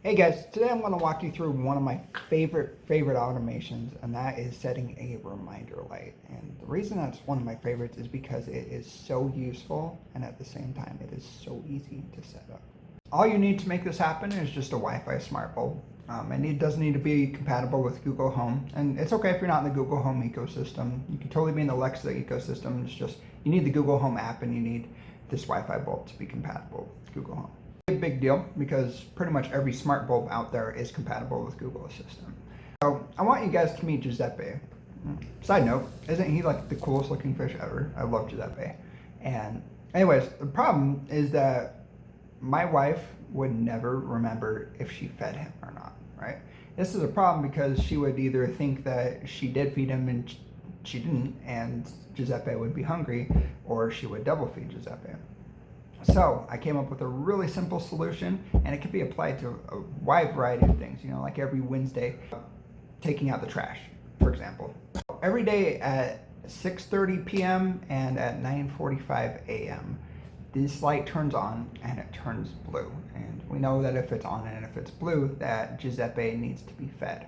Hey guys, today I'm going to walk you through one of my favorite automations, and that is setting a reminder light. And the reason that's one of my favorites is because it is so useful, and at the same time it is so easy to set up. All you need to make this happen is just a Wi-Fi smart bulb, and it does need to be compatible with Google Home. And it's okay if you're not in the Google Home ecosystem. You can totally be in the Alexa ecosystem. It's just you need the Google Home app and you need this Wi-Fi bulb to be compatible with Google Home. A big deal because pretty much every smart bulb out there is compatible with Google Assistant. So I want you guys to meet Giuseppe. Side note, isn't he like the coolest looking fish ever? I love Giuseppe. And anyways, the problem is that my wife would never remember if she fed him or not, right? This is a problem because she would either think that she did feed him and she didn't, and Giuseppe would be hungry, or she would double feed Giuseppe. So I came up with a really simple solution, and it can be applied to a wide variety of things, you know, like every Wednesday, taking out the trash, for example. Every day at 6:30 p.m. and at 9:45 a.m., this light turns on and it turns blue. And we know that if it's on and if it's blue, that Giuseppe needs to be fed.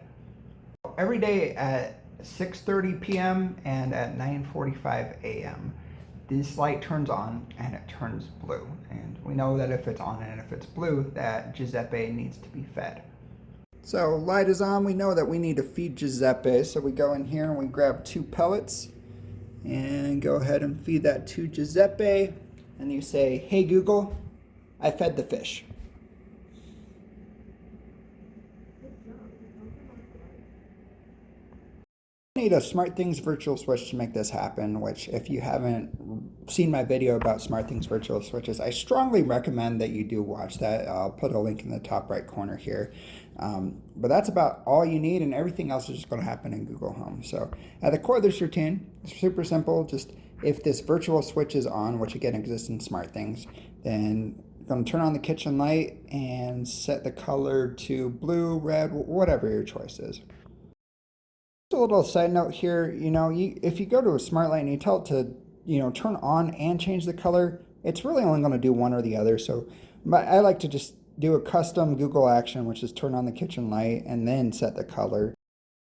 Every day at 6:30 p.m. and at 9:45 a.m., this light turns on and it turns blue. And we know that if it's on and if it's blue, that Giuseppe needs to be fed. So light is on, we know that we need to feed Giuseppe. So we go in here and we grab 2 pellets and go ahead and feed that to Giuseppe. And you say, "Hey Google, I fed the fish." Need a SmartThings virtual switch to make this happen, which if you haven't seen my video about SmartThings virtual switches, I strongly recommend that you do watch that. I'll put a link in the top right corner here. But that's about all you need, and everything else is just going to happen in Google Home. So at the core of this routine, it's super simple. Just if this virtual switch is on, which again exists in SmartThings, then I'm going to turn on the kitchen light and set the color to blue, red, whatever your choice is. A little side note here, if you go to a smart light and you tell it to, turn on and change the color, it's really only going to do one or the other. So I like to just do a custom Google action, which is turn on the kitchen light and then set the color.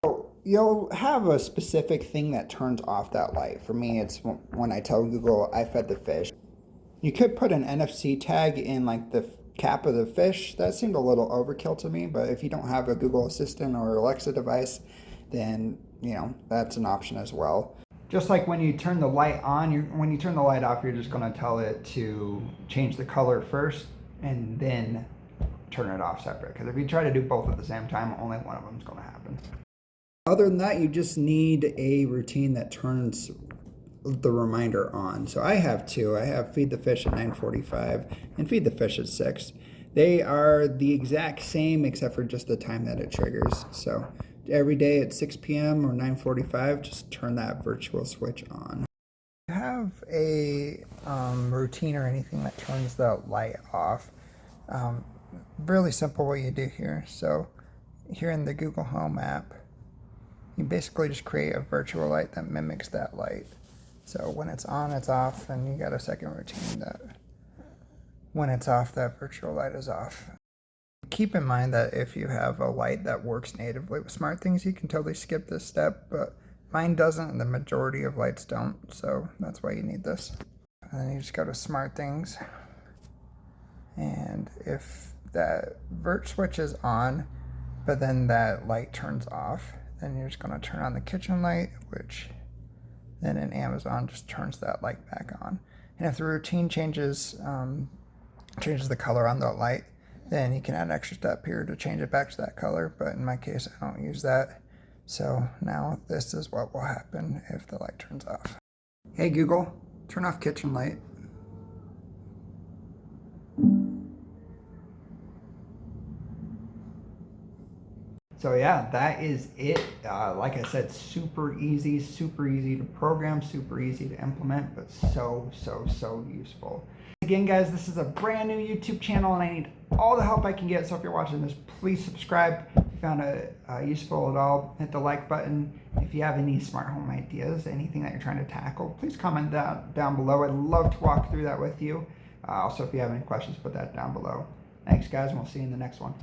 So you'll have a specific thing that turns off that light. For me, it's when I tell Google I fed the fish. You could put an NFC tag in like the cap of the fish. That seemed a little overkill to me, but if you don't have a Google Assistant or Alexa device, then that's an option as well. Just like when you turn the light on, when you turn the light off, you're just going to tell it to change the color first and then turn it off separate. Because if you try to do both at the same time, only one of them is going to happen. Other than that, you just need a routine that turns the reminder on. So I have 2. I have feed the fish at 9:45 and feed the fish at 6. They are the exact same except for just the time that it triggers. So every day at 6 p.m. or 9:45, just turn that virtual switch on. If you have a routine or anything that turns the light off, really simple what you do here. So here in the Google Home app, you basically just create a virtual light that mimics that light. So when it's on, it's off, and you got a second routine that when it's off, that virtual light is off. Keep in mind that if you have a light that works natively with SmartThings, you can totally skip this step, but mine doesn't and the majority of lights don't, so that's why you need this. And then you just go to SmartThings, and if that vert switch is on, but then that light turns off, then you're just going to turn on the kitchen light, which then in Amazon just turns that light back on. And if the routine changes the color on the light, then you can add an extra step here to change it back to that color, but in my case I don't use that. So now this is what will happen if the light turns off. Hey Google, turn off kitchen light. So yeah, that is it. Like I said, super easy to program, super easy to implement, but so useful. Again, guys, this is a brand new YouTube channel and I need all the help I can get. So if you're watching this, please subscribe. If you found it useful at all, hit the like button. If you have any smart home ideas, anything that you're trying to tackle, please comment down below. I'd love to walk through that with you. Also, if you have any questions, put that down below. Thanks, guys, and we'll see you in the next one.